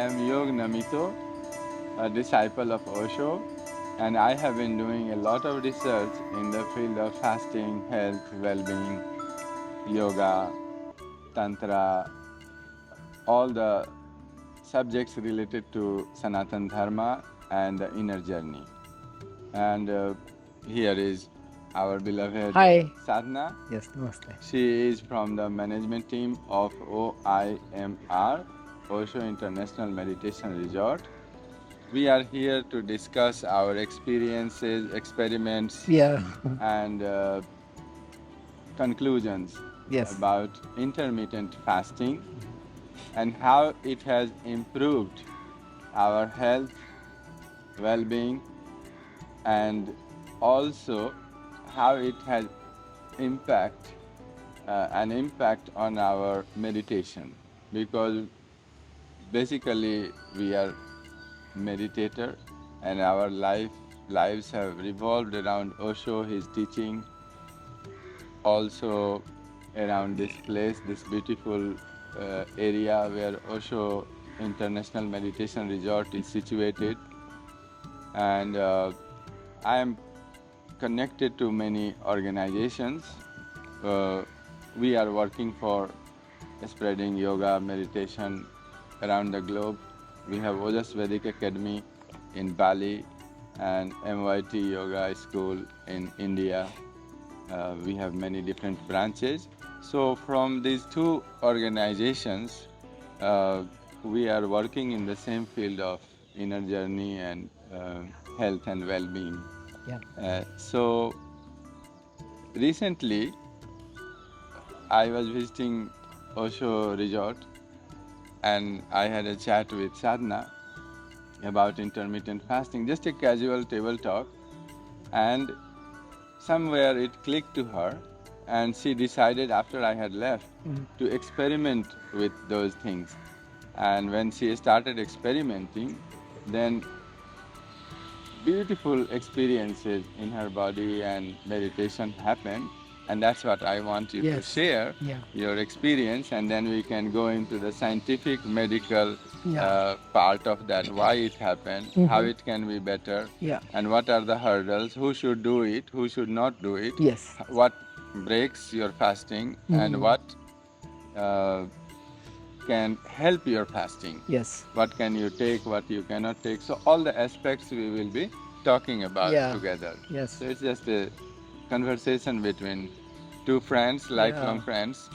am Yog Namito, a disciple of Osho, and I have been doing a lot of research in the field of fasting, health, well-being, yoga, Tantra, all the subjects related to Sanatan Dharma and the inner journey. And here is our beloved Hi. Sadhna. Yes, namaste. She is from the management team of OIMR, Osho International Meditation Resort. We are here to discuss our experiences, experiments, Yeah. and conclusions Yes. about intermittent fasting and how it has improved our health, well-being, and also how it has impact an impact on our meditation, because basically we are meditator and our lives have revolved around Osho, his teaching, also around this place, this beautiful area where Osho International Meditation Resort is situated. And I am connected to many organizations. We are working for spreading yoga, meditation around the globe. We have Ojas Vedic Academy in Bali and MYT Yoga School in India. We have many different branches. So from these two organizations, we are working in the same field of inner journey and health and well-being. Yeah. So recently, I was visiting Osho Resort and I had a chat with Sadhna about intermittent fasting, just a casual table talk, and somewhere it clicked to her and she decided after I had left to experiment with those things. And when she started experimenting, then beautiful experiences in her body and meditation happened. And that's what I want you to Yes. share, Yeah. your experience, and then we can go into the scientific, medical Yeah. part of that, why it happened, how it can be better, Yeah. and what are the hurdles, who should do it, who should not do it, Yes. what breaks your fasting, and what uh, can help your fasting. Yes. What can you take, what you cannot take. So all the aspects we will be talking about Yeah. together. Yes. So it's just a conversation between two friends, lifelong friends.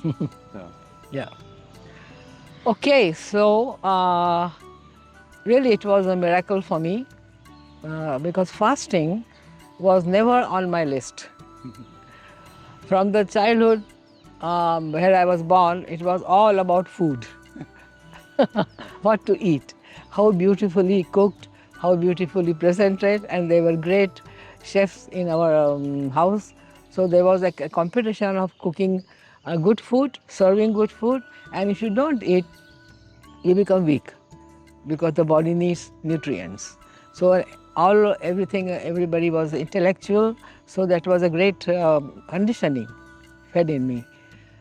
So, Yeah. Okay, so really it was a miracle for me because fasting was never on my list. From the childhood where I was born, it was all about food. What to eat, how beautifully cooked, how beautifully presented, and they were great chefs in our house. So there was a competition of cooking good food, serving good food, and if you don't eat, you become weak because the body needs nutrients. So everybody was intellectual, so that was a great conditioning fed in me.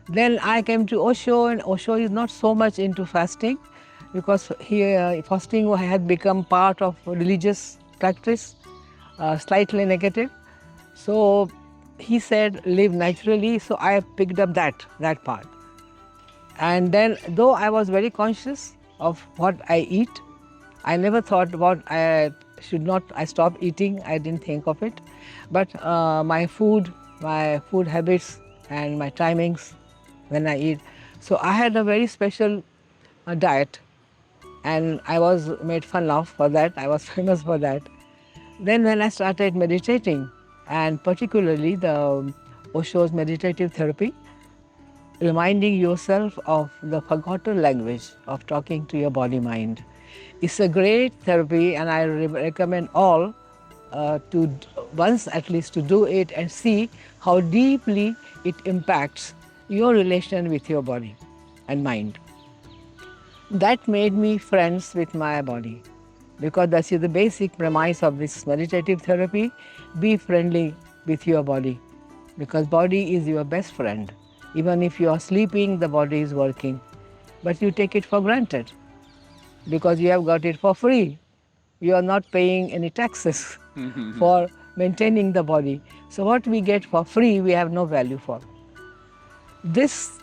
Then I came to Osho, and Osho is not so much into fasting because fasting had become part of religious practice, slightly negative. So he said, live naturally. So I picked up that part. And then, though I was very conscious of what I eat, I never thought about I stopped eating, I didn't think of it. But my food habits and my timings when I eat. So I had a very special diet and I was made fun of for that. I was famous for that. Then when I started meditating, and particularly the Osho's meditative therapy, reminding yourself of the forgotten language of talking to your body mind. It's a great therapy, and I recommend all to once at least to do it and see how deeply it impacts your relation with your body and mind. That made me friends with my body because that's the basic premise of this meditative therapy. Be friendly with your body because body is your best friend. Even if you are sleeping, the body is working, but you take it for granted. because you have got it for free. You are not paying any taxes for maintaining the body. So what we get for free, we have no value for. This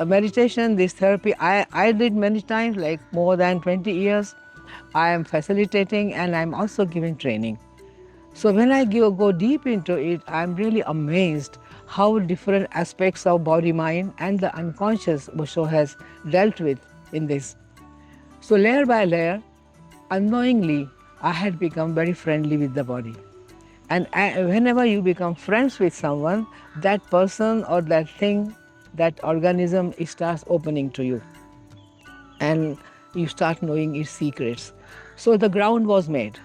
meditation, this therapy, I did many times, like more than 20 years. I am facilitating and I'm also giving training. So when I go deep into it, I'm really amazed how different aspects of body, mind, and the unconscious Osho has dealt with in this. So layer by layer, unknowingly, I had become very friendly with the body. And whenever you become friends with someone, that person or that thing, that organism, it starts opening to you. And you start knowing its secrets. So the ground was made.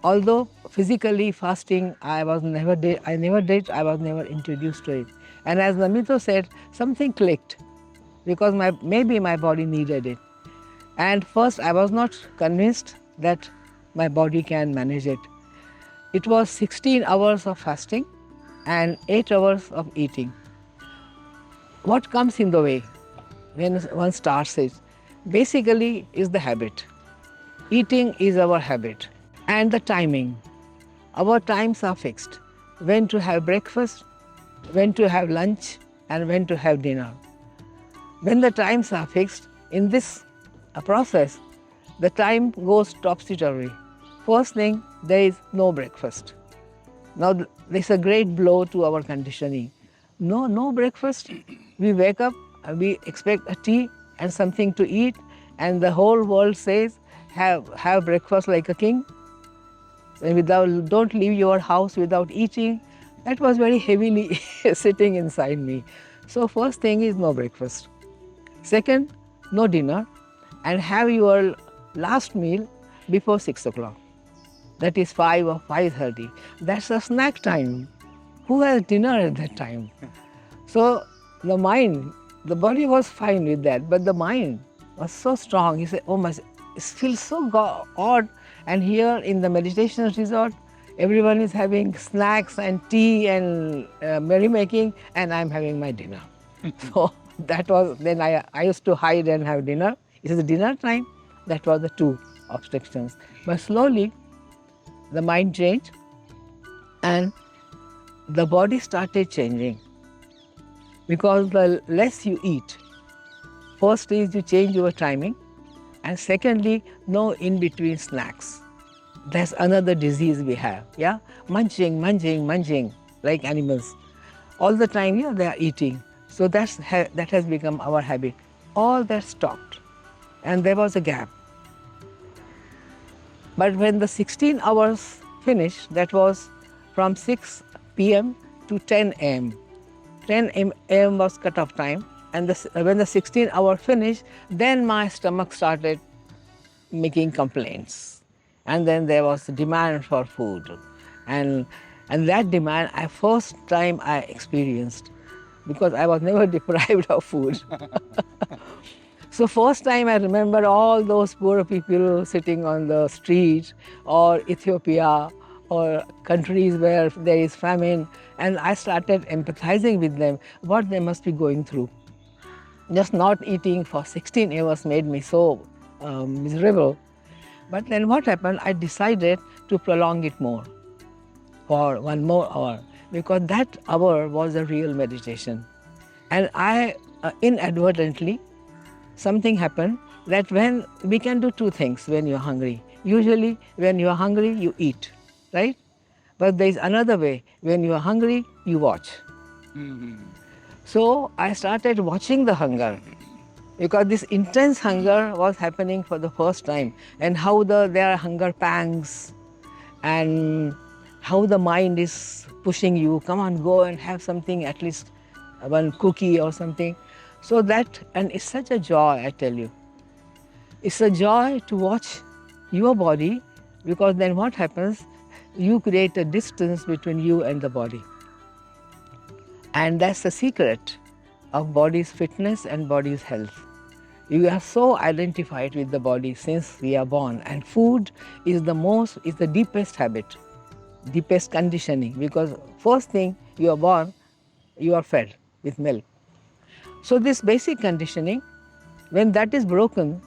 Although physically fasting, I never did, I was never introduced to it. And as Namito said, something clicked because maybe my body needed it. And first, I was not convinced that my body can manage it. It was 16 hours of fasting and 8 hours of eating. What comes in the way when one starts it basically is the habit. Eating is our habit, and the timing. Our times are fixed. When to have breakfast, when to have lunch, and when to have dinner. When the times are fixed, in this process, the time goes topsy-turvy. First thing, there is no breakfast. Now, this is a great blow to our conditioning. No breakfast. We wake up, we expect a tea and something to eat, and the whole world says, have breakfast like a king. And don't leave your house without eating. That was very heavily sitting inside me. So first thing is no breakfast. Second, no dinner, and have your last meal before 6 o'clock. That is 5 or 5:30. That's a snack time. Who has dinner at that time? So the mind, the body was fine with that, but the mind was so strong. He said, oh my, it feels so odd. And here in the meditation resort, everyone is having snacks and tea and merrymaking, and I'm having my dinner. So that was, then I used to hide and have dinner. It is dinner time. That was the two obstructions. But slowly, the mind changed and the body started changing. Because the less you eat, first is you change your timing, and secondly, no in-between snacks. That's another disease we have, yeah? Munching, like animals. All the time, yeah, they are eating. So that has become our habit. All that stopped, and there was a gap. But when the 16 hours finished, that was from 6 p.m. to 10 a.m. 10 a.m. was cut-off time, and when the 16-hour finished, then my stomach started making complaints. And then there was demand for food. And that demand, first time I experienced, because I was never deprived of food. So first time I remember all those poor people sitting on the street, or Ethiopia, or countries where there is famine, and I started empathizing with them, what they must be going through. Just not eating for 16 hours made me so miserable. But then what happened, I decided to prolong it more, for one more hour, because that hour was a real meditation. And I inadvertently, something happened that when we can do two things when you're hungry. Usually when you're hungry, you eat, right? But there is another way. When you're hungry, you watch. So I started watching the hunger, because this intense hunger was happening for the first time, and how there are hunger pangs, and how the mind is pushing you, come on, go and have something, at least one cookie or something. So that, and it's such a joy, I tell you. It's a joy to watch your body, because then what happens, you create a distance between you and the body. And that's the secret of body's fitness and body's health. You are so identified with the body since we are born, and food is the deepest habit, deepest conditioning, because first thing you are born, you are fed with milk. So this basic conditioning, when that is broken,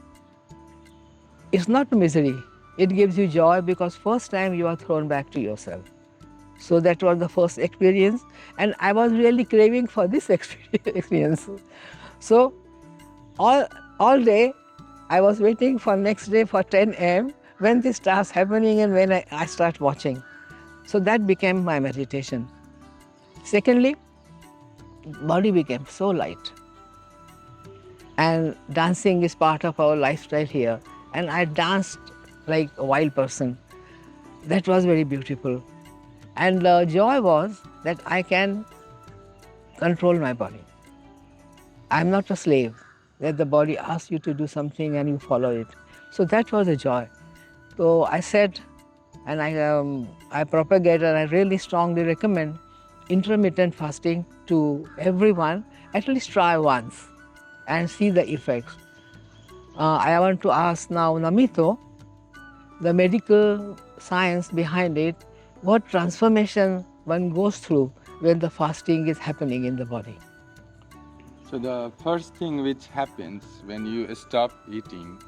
It's not misery. It gives you joy because first time you are thrown back to yourself. So that was the first experience, and I was really craving for this experience. So all all day I was waiting for next day for 10 a.m. when this starts happening and when I start watching. So that became my meditation. Secondly, body became so light. And dancing is part of our lifestyle here. And I danced like a wild person. That was very beautiful. And the joy was that I can control my body. I'm not a slave, that the body asks you to do something and you follow it. So that was a joy. So I said, and I propagate and I really strongly recommend intermittent fasting to everyone. At least try once and see the effects. I want to ask now Namito, the medical science behind it, what transformation one goes through when the fasting is happening in the body. So the first thing which happens when you stop eating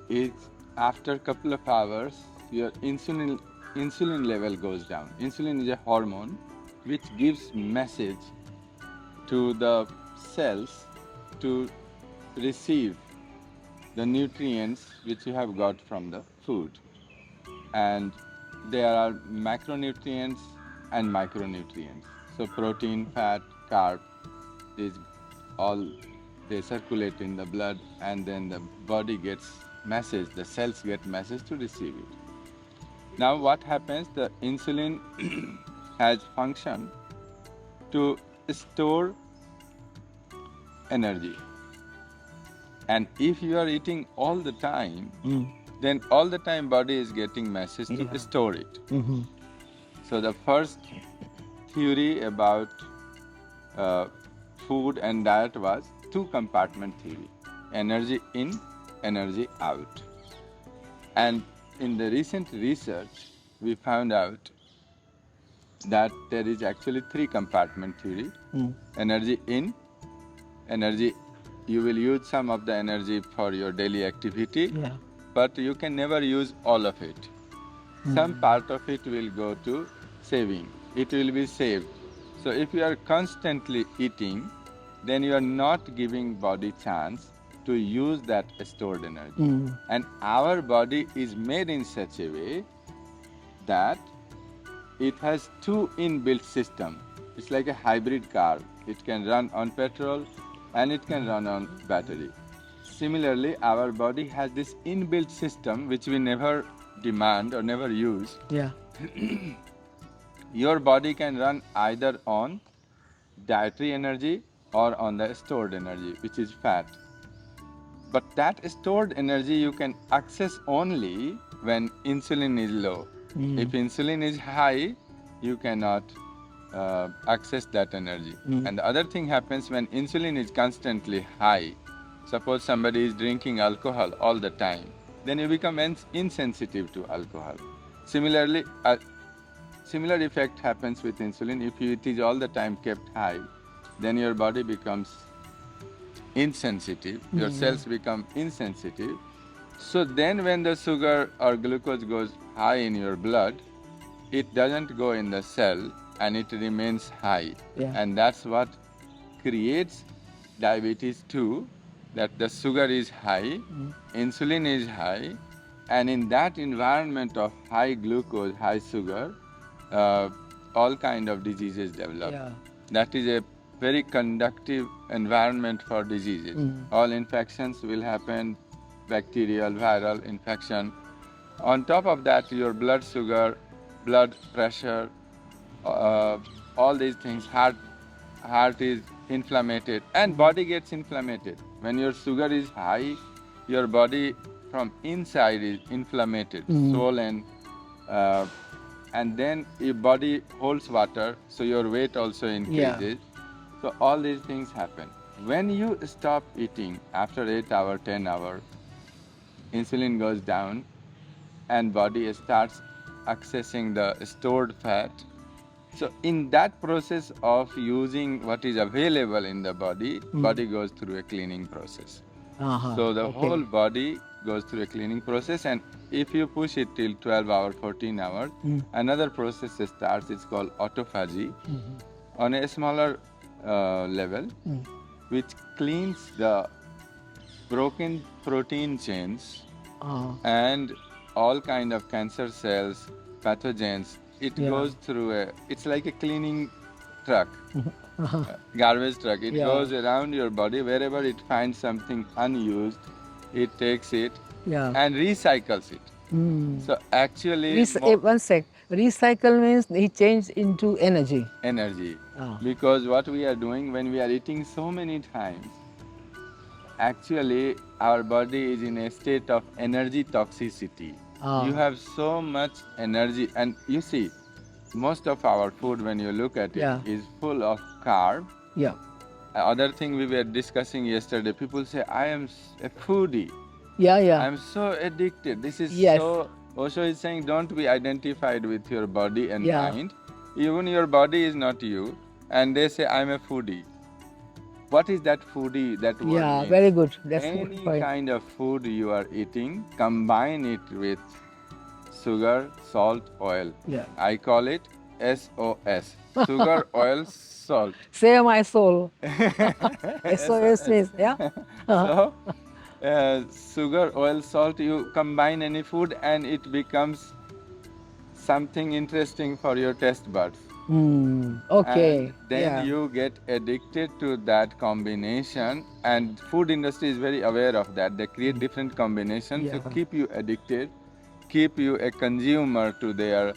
is after a couple of hours your insulin level goes down. Insulin is a hormone which gives message to the cells to receive the nutrients which you have got from the food. And there are macronutrients and micronutrients. So protein, fat, carb, these all they circulate in the blood, and then the body gets message, the cells get message to receive it. Now what happens, the insulin has function to store energy, and if you are eating all the time, then all the time body is getting message to store it. So the first theory about food and diet was two compartment theory: energy in, energy out. And in the recent research we found out that there is actually three compartment theory. Energy in, energy, you will use some of the energy for your daily activity, but you can never use all of it. Some part of it will go to saving, it will be saved. So if you are constantly eating, then you are not giving body chance to use that stored energy. And our body is made in such a way that it has two inbuilt system. It's like a hybrid car. It can run on petrol and it can run on battery. Similarly, our body has this inbuilt system which we never demand or never use. Your body can run either on dietary energy or on the stored energy, which is fat. But that stored energy you can access only when insulin is low. If insulin is high, you cannot access that energy. And the other thing happens when insulin is constantly high. Suppose somebody is drinking alcohol all the time, then you become insensitive to alcohol. Similarly, a similar effect happens with insulin. If it is all the time kept high, then your body becomes insensitive, your cells become insensitive. So then when the sugar or glucose goes high in your blood, it doesn't go in the cell and it remains high. And that's what creates diabetes too, that the sugar is high, insulin is high, and in that environment of high glucose, high sugar, all kind of diseases develop. That is a very conductive environment for diseases. All infections will happen, bacterial, viral infection. On top of that, your blood sugar, blood pressure, all these things, heart is inflamed and body gets inflamed. When your sugar is high, your body from inside is inflamed, swollen, and then your body holds water, so your weight also increases. So all these things happen. When you stop eating after 8 hours, 10 hours, insulin goes down and body starts accessing the stored fat. So in that process of using what is available in the body, body goes through a cleaning process. So the Okay. whole body goes through a cleaning process, and if you push it till 12 hours, 14 hours, another process starts. It's called autophagy on a smaller level, which cleans the broken protein chains and all kind of cancer cells, pathogens. It Yeah. goes through it's like a cleaning truck, garbage truck. It Yeah. goes around your body wherever it finds something unused, it takes it Yeah. and recycles it. So actually, One sec. Recycle means he changed into energy. energy. Ah. Because what we are doing when we are eating so many times, actually our body is in a state of energy toxicity. You have so much energy, and you see, most of our food, when you look at it, Yeah. is full of carb. Yeah. Other thing we were discussing yesterday, people say, I am a foodie. Yeah. Yeah. I am so addicted. This is Yes. so. Osho is saying, don't be identified with your body and Yeah. mind. Even your body is not you. And they say, I'm a foodie. What is that foodie? That word Yeah. means Very good. That's good any point. kind of food you are eating, combine it with sugar, salt, oil. Yeah. I call it SOS. Sugar, oil, salt. Save my soul. SOS means, yeah. So, sugar, oil, salt, you combine any food and it becomes something interesting for your taste buds. Okay. And then Yeah. you get addicted to that combination, and food industry is very aware of that. They create different combinations to Yeah. keep you addicted, keep you a consumer to their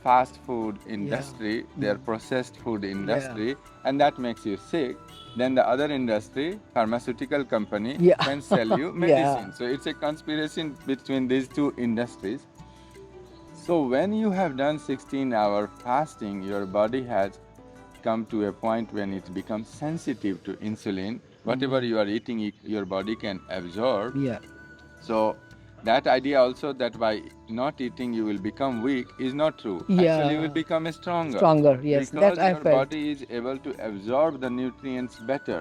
fast food industry, their processed food industry, and that makes you sick. Then the other industry, pharmaceutical company, Yeah. can sell you Yeah. medicine. So it's a conspiracy between these two industries. So when you have done 16-hour fasting, your body has come to a point when it becomes sensitive to insulin. Whatever you are eating, your body can absorb. Yeah. So that idea also that by not eating you will become weak is not true. Yeah. Actually, you will become stronger. Stronger, yes, that Because I your felt. body is able to absorb the nutrients better.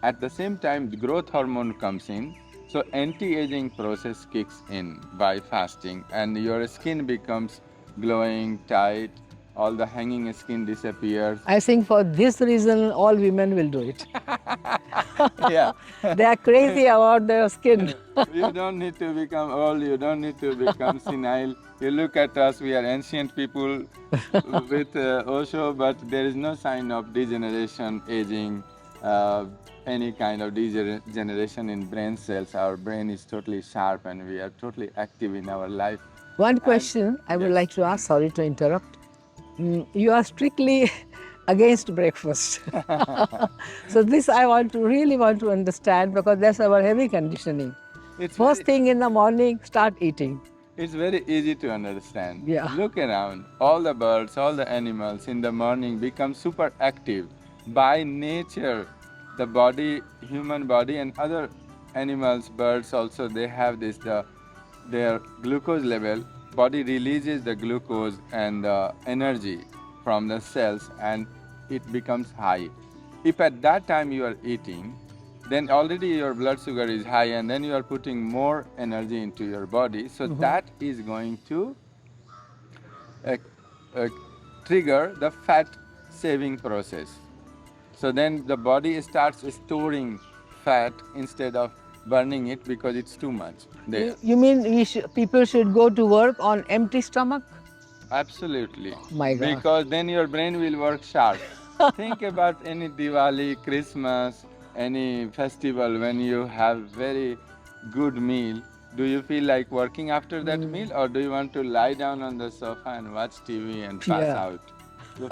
At the same time, the growth hormone comes in. So anti-aging process kicks in by fasting, and your skin becomes glowing, tight, all the hanging skin disappears. I think for this reason, all women will do it. Yeah. They are crazy about their skin. You don't need to become old, you don't need to become senile. You look at us, we are ancient people with Osho, but there is no sign of degeneration, aging, any kind of degeneration in brain cells. Our brain is totally sharp and we are totally active in our life. One And- question I would yes. like to ask, sorry to interrupt. You are strictly against breakfast. So this I really want to understand, because that's our heavy conditioning. It's First very, thing in the morning, start eating. it's very easy to understand. Yeah. Look around. All the birds, all the animals in the morning become super active. By nature, the body, human body and other animals, birds also, they have their glucose level. Body releases the glucose and the energy from the cells and it becomes high. If at that time you are eating, then already your blood sugar is high and then you are putting more energy into your body. So that is going to uh, uh, trigger the fat saving process. So then the body starts storing fat instead of burning it because it's too much there. You mean people should go to work on empty stomach? Absolutely. My God. Because then your brain will work sharp. Think about any Diwali, Christmas, any festival when you have very good meal. Do you feel like working after that meal, or do you want to lie down on the sofa and watch TV and pass Yeah. out? So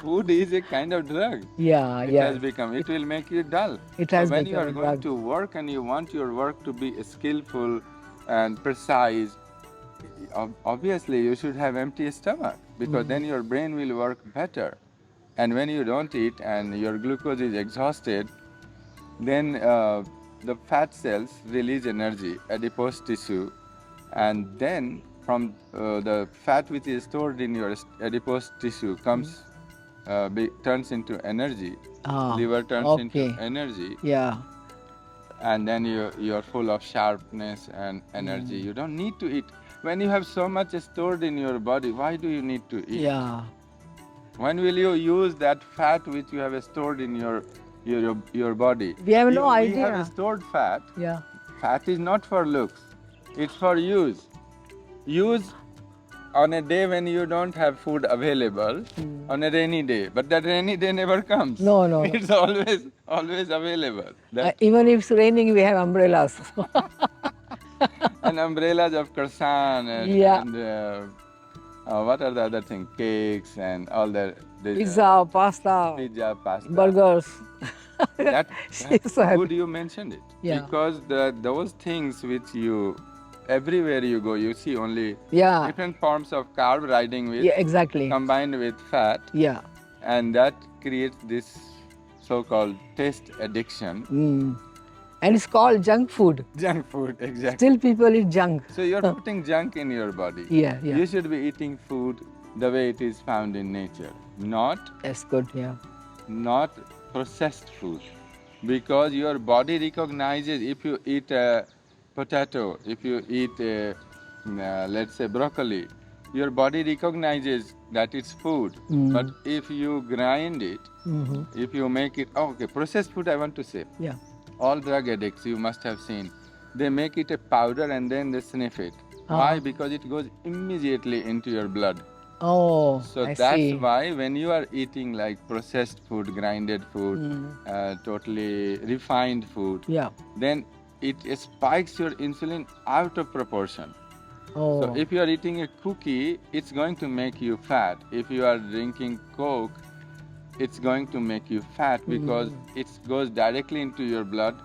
food is a kind of drug. Yeah, It yeah. has become. It will make you dull. It So has when you become are a going drug. to work and you want your work to be skillful and precise, obviously you should have empty stomach because then your brain will work better. And when you don't eat and your glucose is exhausted, then the fat cells release energy, adipose tissue, and then from the fat which is stored in your adipose tissue turns into energy. Ah, Liver turns into okay. energy. Yeah. and then you're full of sharpness and energy. You don't need to eat. When you have so much stored in your body, why do you need to eat? Yeah. When will you use that fat which you have stored in your body? We have no We have idea. stored fat. Yeah. Fat is not for looks, it's for use. Use on a day when you don't have food available, on a rainy day. But that rainy day never comes. No, no, no. It's always available. That Even if it's raining, we have umbrellas. and umbrellas of croissant Yeah. and what are the other things? Cakes and all the Pizza, pasta, pizza, pasta. burgers. That She's so happy. good you mentioned it. Yeah. Because those things which you everywhere you go, you see only Yeah. different forms of carb riding with Yeah, exactly. combined with fat, Yeah. and that creates this so-called taste addiction. And it's called junk food. Junk food, exactly. Still people eat junk. So you're putting junk in your body. Yeah, yeah. You should be eating food the way it is found in nature, That's good, yeah. not processed food. Because your body recognizes if you eat a potato, if you eat let's say broccoli, your body recognizes that it's food. But if you grind it, if you make it, processed food I want to say. Yeah. All drug addicts you must have seen, they make it a powder and then they sniff it. Why? Because it goes immediately into your blood. Oh, So I that's see. why when you are eating like processed food, grinded food, totally refined food, Yeah. then it spikes your insulin out of proportion. Oh. So if you are eating a cookie, it's going to make you fat. If you are drinking Coke, it's going to make you fat because it goes directly into your blood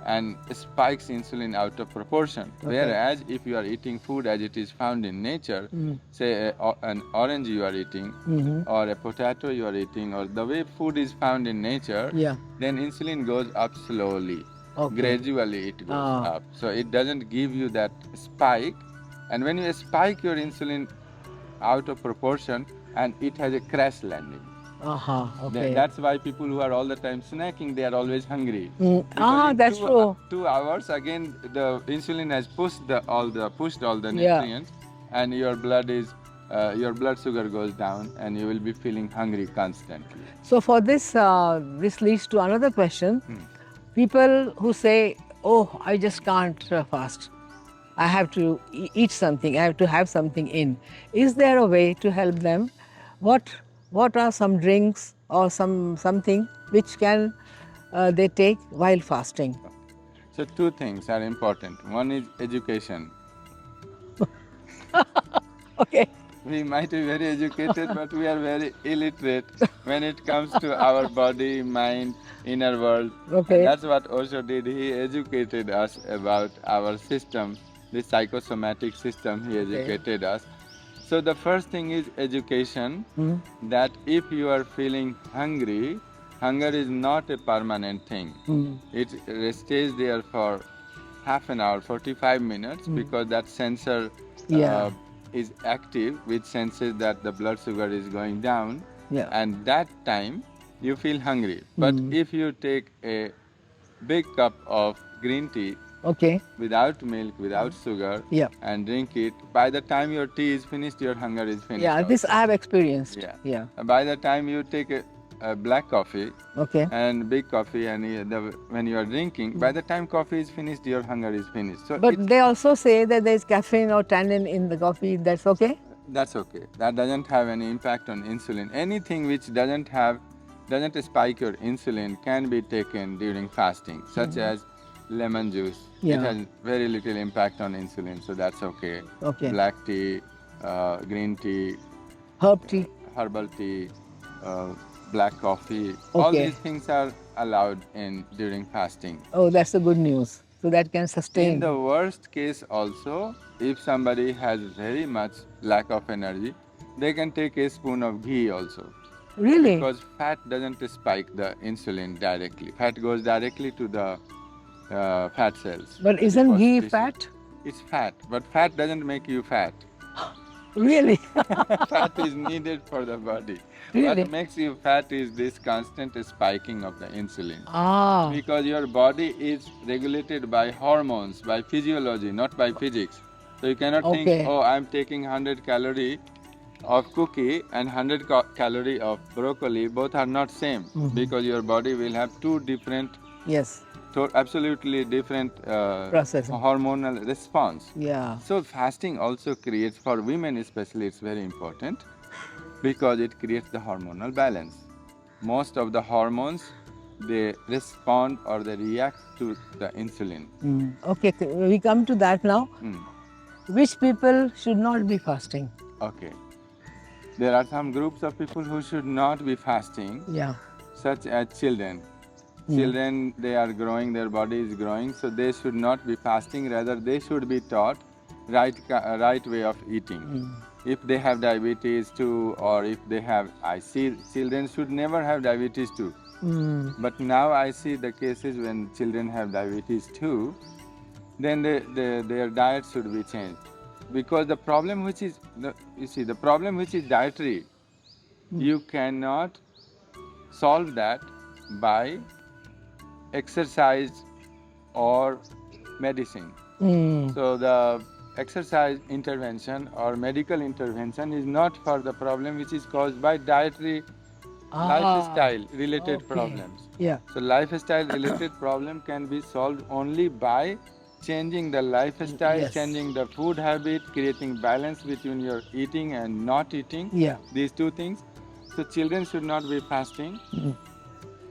and spikes insulin out of proportion. Whereas if you are eating food as it is found in nature, say an orange you are eating or a potato you are eating, or the way food is found in nature, Yeah. then insulin goes up slowly. Okay. Gradually it goes up. So it doesn't give you that spike. And when you spike your insulin out of proportion, and it has a crash landing. Okay. That's why people who are all the time snacking, they are always hungry. Because in That's true. 2 hours again, the insulin has pushed all the Yeah. nutrients, and your blood sugar goes down, and you will be feeling hungry constantly. So for this, this leads to another question. People who say, "Oh, I just can't fast. I have to eat something. I have to have something in." Is there a way to help them? What are some drinks or something which can they take while fasting? So 2 things are important. One is education. Okay. We might be very educated, but we are very illiterate when it comes to our body, mind, inner world. Okay. And that's what Osho did. He educated us about our system, the psychosomatic system. He educated us. So the first thing is education, that if you are feeling hungry, hunger is not a permanent thing. It stays there for half an hour, 45 minutes, because that sensor is active, which senses that the blood sugar is going down. Yeah. And that time you feel hungry. But if you take a big cup of green tea, Okay. without milk, without sugar, Yeah. and drink it, by the time your tea is finished, your hunger is finished. Yeah, this I have experienced. Yeah. Yeah. And by the time you take a black coffee Okay. and big coffee, and when you are drinking, by the time coffee is finished, your hunger is finished. So But they also say that there is caffeine or tannin in the coffee. That's okay. that's okay. That doesn't have any impact on insulin. Anything which doesn't spike your insulin can be taken during fasting, such as lemon juice. Yeah. It has very little impact on insulin, so that's okay. Okay. Black tea, green tea, Herb tea. herbal tea, black coffee. All Okay. these things are allowed during fasting. Oh, that's the good news. So that can sustain. In the worst case also, if somebody has very much lack of energy, they can take a spoon of ghee also. Really? Because fat doesn't spike the insulin directly. Fat goes directly to the fat cells. But isn't ghee Tissue. fat? It's fat, but fat doesn't make you fat. Really? Fat is needed for the body. What Really? makes you fat is this constant spiking of the insulin. Ah, Because your body is regulated by hormones, by physiology, not by physics. So you cannot think, okay. oh, I'm taking 100 calorie of cookie and 100 calorie of broccoli. Both are not same because your body will have two different, Yes, absolutely different processing. hormonal response. Yeah. So fasting also creates, for women especially, it's very important because it creates the hormonal balance. Most of the hormones, they respond or they react to the insulin. Okay, we come to that now. Mm. Which people should not be fasting? Okay. There are some groups of people who should not be fasting, Yeah. such as children. Children, they are growing, their body is growing, so they should not be fasting. Rather, they should be taught right way of eating. If they have diabetes too, or if they have, I see children should never have diabetes too. But now I see the cases when children have diabetes too, then their diet should be changed. Because the problem which is, the problem which is dietary, you cannot solve that by exercise or medicine. So the exercise intervention or medical intervention is not for the problem which is caused by dietary lifestyle related problems. Yeah. So lifestyle related problem can be solved only by changing the lifestyle, Yes. changing the food habit, creating balance between your eating and not eating. Yeah. These two things. So children should not be fasting.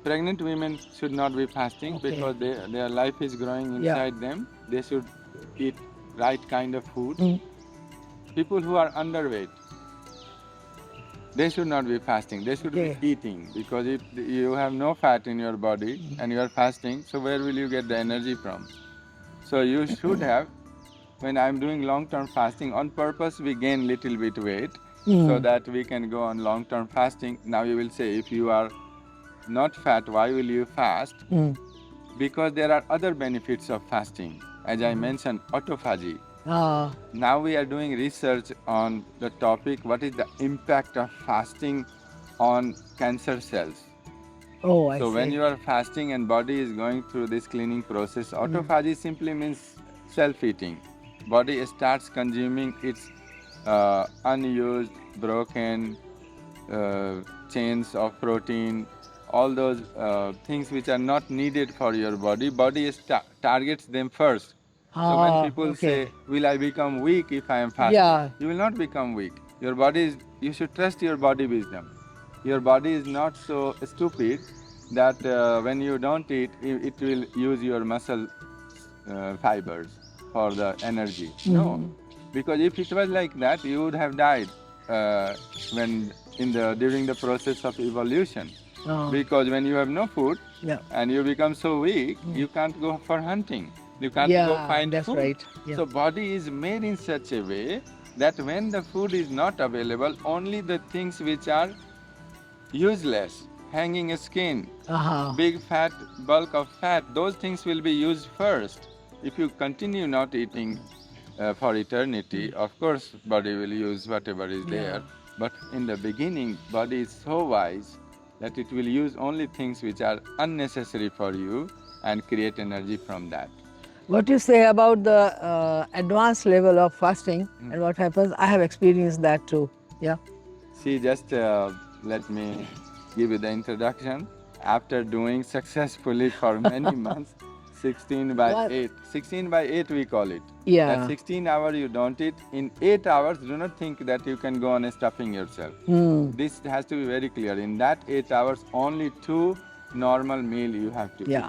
Pregnant women should not be fasting because their life is growing inside them. They should eat right kind of food. People who are underweight, they should not be fasting. They should be eating because if you have no fat in your body and you are fasting, so where will you get the energy from? So you should have, when I'm doing long-term fasting, on purpose we gain little bit weight so that we can go on long-term fasting. Now you will say, if you are not fat, why will you fast? Because there are other benefits of fasting. As I mentioned, autophagy. Now we are doing research on the topic, what is the impact of fasting on cancer cells. Oh, I So see. when you are fasting and body is going through this cleaning process, autophagy simply means self-eating. Body starts consuming its unused, broken chains of protein, all those things which are not needed for your body, body targets them first. So when people say, will I become weak if I am fasting? You will not become weak. Your body is, you should trust your body wisdom. Your body is not so stupid that when you don't eat, it will use your muscle fibers for the energy. No, because if it was like that, you would have died when during the process of evolution. Because when you have no food and you become so weak, you can't go for hunting. You can't go find food. Right. Yeah. So body is made in such a way that when the food is not available, only the things which are useless, hanging skin, big fat, bulk of fat, those things will be used first. If you continue not eating for eternity, of course body will use whatever is there. But in the beginning, body is so wise that it will use only things which are unnecessary for you and create energy from that. What you say about the advanced level of fasting and what happens, I have experienced that too. Yeah. See, just let me give you the introduction. After doing successfully for many months, 16 by 8. 16 by 8 we call it. Yeah. That 16 hours you don't eat. In 8 hours, do not think that you can go on stuffing yourself. This has to be very clear. In that 8 hours, only 2 normal meal you have to eat.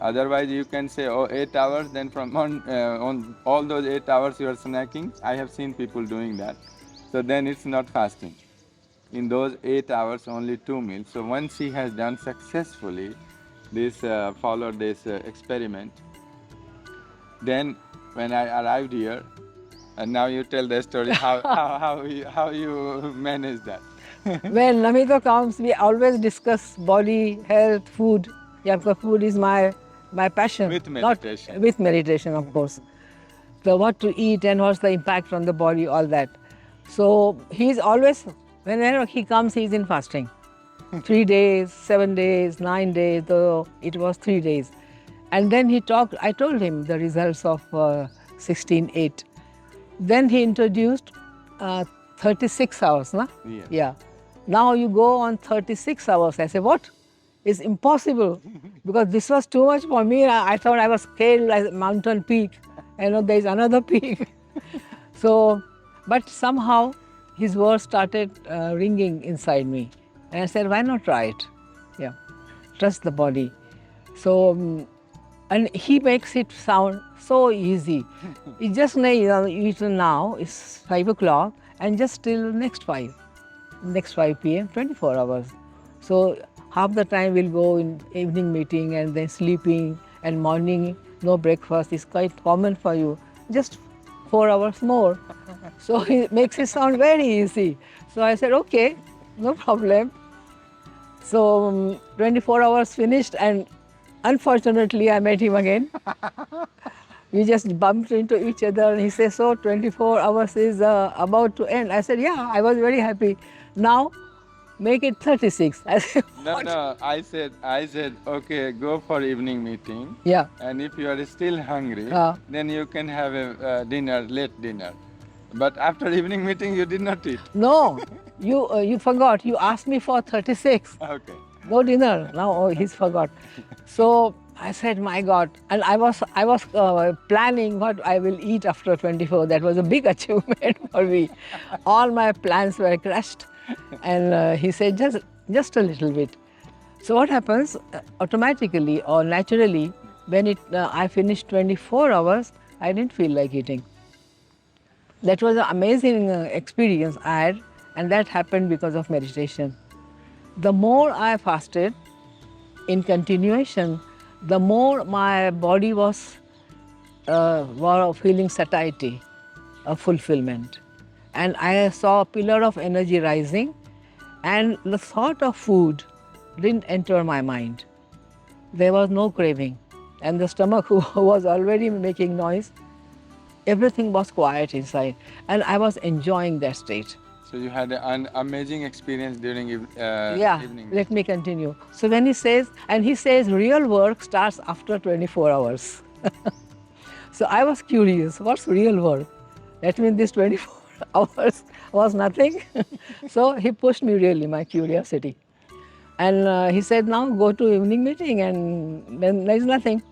Otherwise, you can say, oh, 8 hours, then from on all those 8 hours you are snacking. I have seen people doing that. So then it's not fasting. In those 8 hours, only 2 meals. So once he has done successfully this, followed this experiment, then when I arrived here, and now you tell the story how you manage that. When Namito comes, we always discuss body, health, food. Yeah, because food is my passion. With meditation. With meditation, of course. So what to eat and what's the impact on the body, all that. So he's always, whenever he comes, he's in fasting. 3 days, 7 days, 9 days, though it was 3 days. And then he talked, I told him the results of 16:8. Then he introduced 36 hours, na? Yes. Yeah. Now you go on 36 hours. I said, what? It's impossible because this was too much for me. I thought I was scaled like a mountain peak. There's another peak. So, but somehow his words started ringing inside me. And I said, why not try it? Yeah. Trust the body. So, and he makes it sound so easy. It's just even now, it's 5 o'clock and just till next 5 p.m., 24 hours. So half the time we'll go in evening meeting and then sleeping, and morning no breakfast is quite common for you. Just 4 hours more. So he makes it sound very easy. So I said, okay, no problem. So 24 hours finished, and unfortunately I met him again. We just bumped into each other and he says, so 24 hours is about to end. I said, yeah, I was very happy. Now make it 36. I said, what? No, I said, okay, go for evening meeting. Yeah. And if you are still hungry, Uh. then you can have a late dinner. But after evening meeting, you did not eat. No, you forgot. You asked me for 36. Okay. No dinner. Now he's forgot. So I said, my God. And I was planning what I will eat after 24. That was a big achievement for me. All my plans were crushed. And he said, just a little bit. So what happens automatically or naturally, when I finished 24 hours, I didn't feel like eating. That was an amazing experience I had, and that happened because of meditation. The more I fasted in continuation, the more my body was feeling satiety, fulfillment. And I saw a pillar of energy rising, and the thought of food didn't enter my mind. There was no craving, and the stomach was already making noise. Everything was quiet inside, and I was enjoying that state. So you had an amazing experience during Yeah, evening. let me continue. So when he says real work starts after 24 hours. So I was curious, what's real work? That means this 24 hours was nothing. So he pushed me really, my curiosity. And he said, now go to evening meeting, and then there's nothing.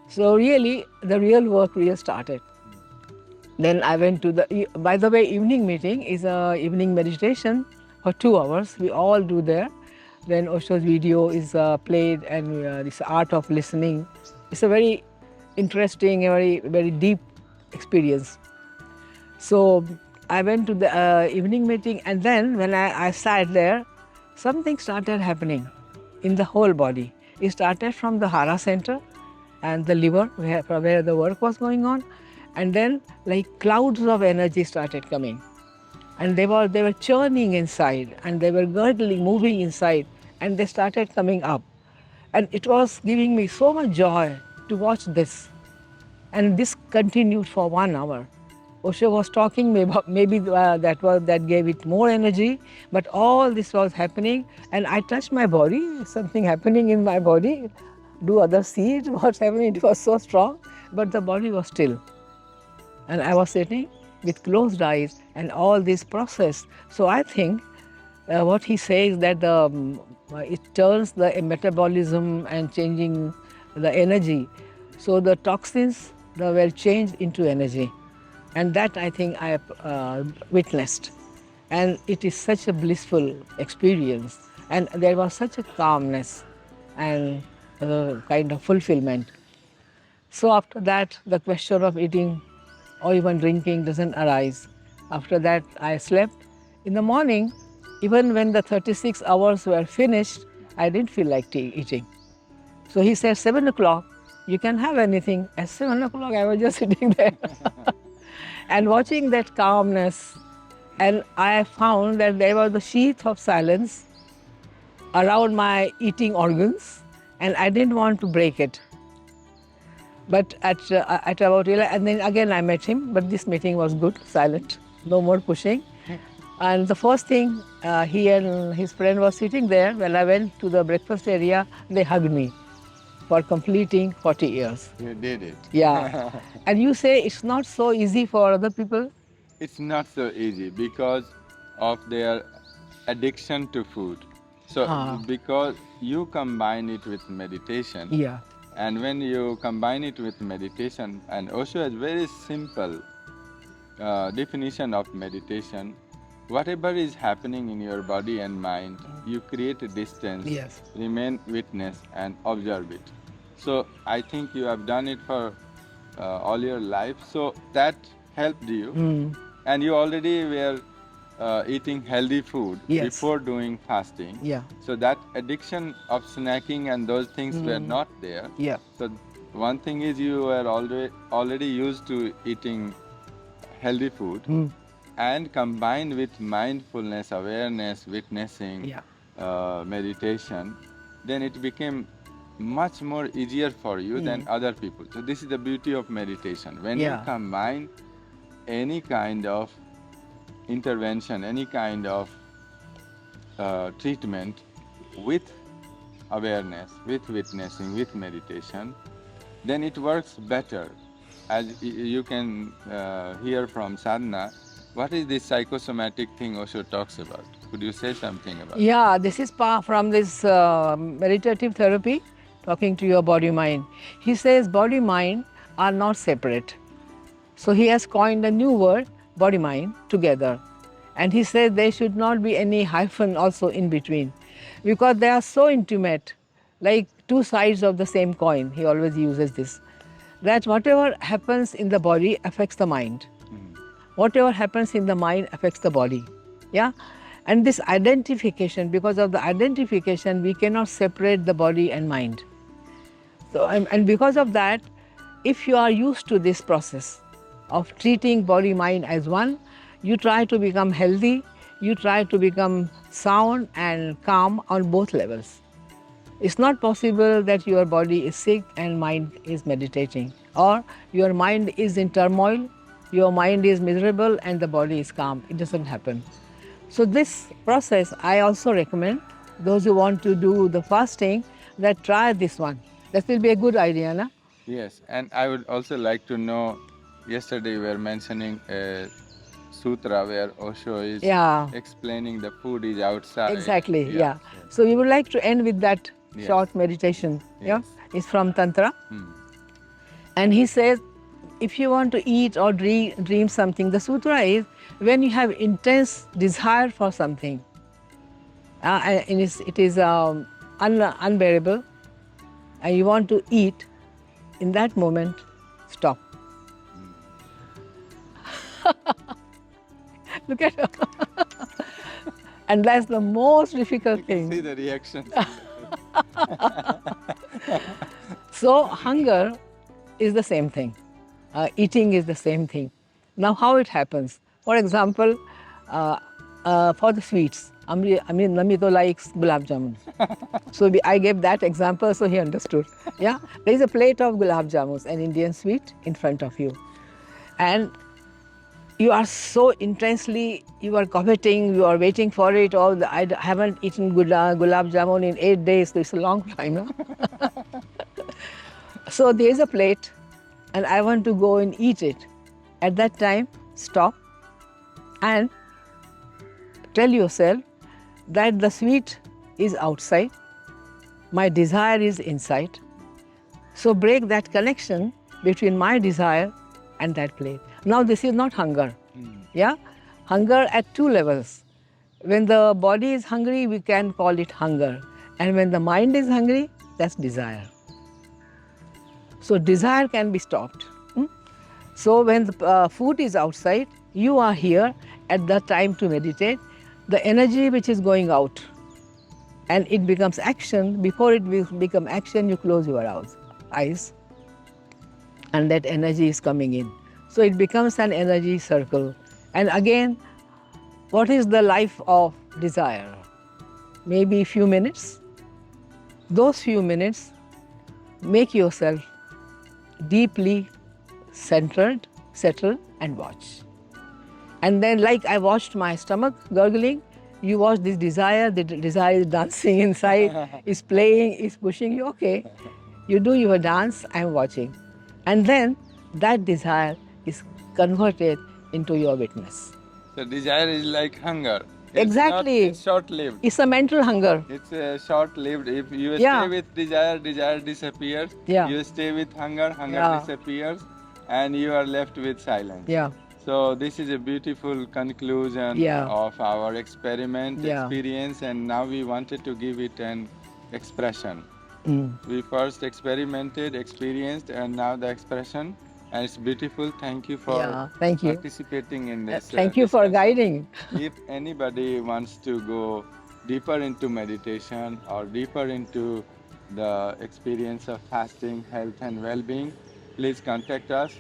So really, the real work really started. Then I went to by the way, evening meeting is a evening meditation for 2 hours. We all do there. Then Osho's video is played, and this art of listening. It's a very interesting, very, very deep experience. So I went to the evening meeting, and then when I sat there, something started happening in the whole body. It started from the hara center and the liver, where the work was going on. And then like clouds of energy started coming, and they were churning inside, and they were girdling, moving inside, and they started coming up. And it was giving me so much joy to watch this. And this continued for 1 hour. Osho was talking, maybe that gave it more energy, but all this was happening, and I touched my body, something happening in my body. Do others see it? What's happening? It was so strong, but the body was still. And I was sitting with closed eyes, and all this process. So I think what he says that it turns the metabolism and changing the energy. So the toxins were changed into energy. And that I think I witnessed. And it is such a blissful experience. And there was such a calmness and kind of fulfillment. So after that, the question of eating or even drinking doesn't arise. After that, I slept. In the morning, even when the 36 hours were finished, I didn't feel like eating. So he said, 7 o'clock, you can have anything. At 7 o'clock, I was just sitting there and watching that calmness. And I found that there was the sheath of silence around my eating organs, and I didn't want to break it. But at about 11, and then again I met him, but this meeting was good, silent, no more pushing. And the first thing, he and his friend was sitting there. When I went to the breakfast area, they hugged me for completing 40 years. You did it. Yeah. And you say it's not so easy for other people? It's not so easy because of their addiction to food. So, Ah, because you combine it with meditation, yeah. and when you combine it with meditation, and Osho has very simple definition of meditation. Whatever is happening in your body and mind, you create a distance, Yes. remain witness, and observe it. So I think you have done it for all your life. So that helped you, Mm, and you already were eating healthy food yes. before doing fasting. Yeah. So that addiction of snacking and those things were Mm, not there. yeah. So one thing is you were already used to eating healthy food, Mm, and combined with mindfulness, awareness, witnessing, yeah. meditation, then it became much more easier for you than Mm, other people. So this is the beauty of meditation. When you yeah. combine any kind of intervention, any kind of treatment with awareness, with witnessing, with meditation, then it works better. As you can hear from Sadhna, what is this psychosomatic thing Osho talks about? Could you say something about it? Yeah, this is from this meditative therapy, talking to your body mind. He says body mind are not separate. So he has coined a new word, body mind, together. And he said there should not be any hyphen also in between because they are so intimate, like two sides of the same coin. He always uses this. That whatever happens in the body affects the mind. Whatever happens in the mind affects the body. Yeah? And this identification, because of the identification, we cannot separate the body and mind. So, and because of that, if you are used to this process of treating body mind as one, you try to become healthy, you try to become sound and calm on both levels. It's not possible that your body is sick and mind is meditating, or your mind is in turmoil, your mind is miserable and the body is calm. It doesn't happen. So this process I also recommend those who want to do the fasting that try this one. That will be a good idea, na? Yes, and I would also like to know, yesterday we were mentioning a sutra where Osho is Yeah, explaining the food is outside. exactly. Yeah, Yeah. So we would like to end with that yes, short meditation. Yeah, yes. it's from Tantra. Hmm. And he says, if you want to eat or dream something, the sutra is when you have intense desire for something, and it is unbearable, and you want to eat, in that moment, stop. Look at her. And that's the most difficult You can see thing. the reactions. So, hunger is the same thing. Eating is the same thing. Now, how it happens? For example, for the sweets, Namito likes gulab jamun. So I gave that example, so he understood. Yeah, there is a plate of gulab jamuns, an Indian sweet, in front of you, and you are so intensely, you are coveting, you are waiting for it. Oh, I haven't eaten gulab jamun in 8 days, so it's a long time. No? So there is a plate, and I want to go and eat it. At that time, stop and tell yourself that the sweet is outside, my desire is inside. So break that connection between my desire and that plate. Now this is not hunger. Yeah? Hunger at two levels. When the body is hungry, we can call it hunger. And when the mind is hungry, that's desire. So desire can be stopped. So when the food is outside, you are here at that time to meditate. The energy which is going out and it becomes action. Before it become action, you close your eyes, and that energy is coming in. So it becomes an energy circle. And again, what is the life of desire? Maybe a few minutes. Those few minutes, make yourself deeply centered, settle, and watch. And then, like I watched my stomach gurgling, you watch this desire, the desire is dancing inside, is playing, is pushing you. Okay, you do your dance, I'm watching. And then that desire is converted into your witness. So desire is like hunger. Exactly. It's short-lived. It's a mental hunger. It's short-lived. If you Yeah. stay with desire, desire disappears. Yeah. You stay with hunger, hunger Yeah. disappears, and you are left with silence. Yeah. So this is a beautiful conclusion Yeah. of our experiment Yeah. experience, and now we wanted to give it an expression. Mm. We first experimented, experienced, and now the expression, and it's beautiful. Thank you for Yeah. Thank you. participating in this. Thank you for discussion. guiding. If anybody wants to go deeper into meditation or deeper into the experience of fasting, health, and well-being, please contact us.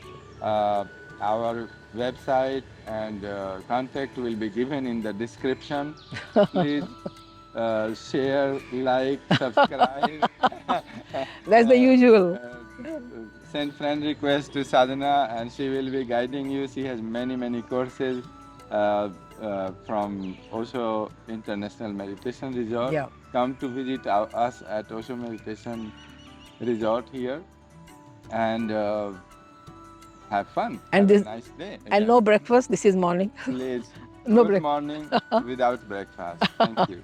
Our website and contact will be given in the description. Please share, like, subscribe. That's the usual. Send friend request to Sadhna, and she will be guiding you. She has many courses from Osho International Meditation Resort. Yeah. Come to visit us at Osho Meditation Resort here, and have fun. And have this a nice day. and no breakfast. This is morning. Please, No good break- morning without breakfast. Thank you.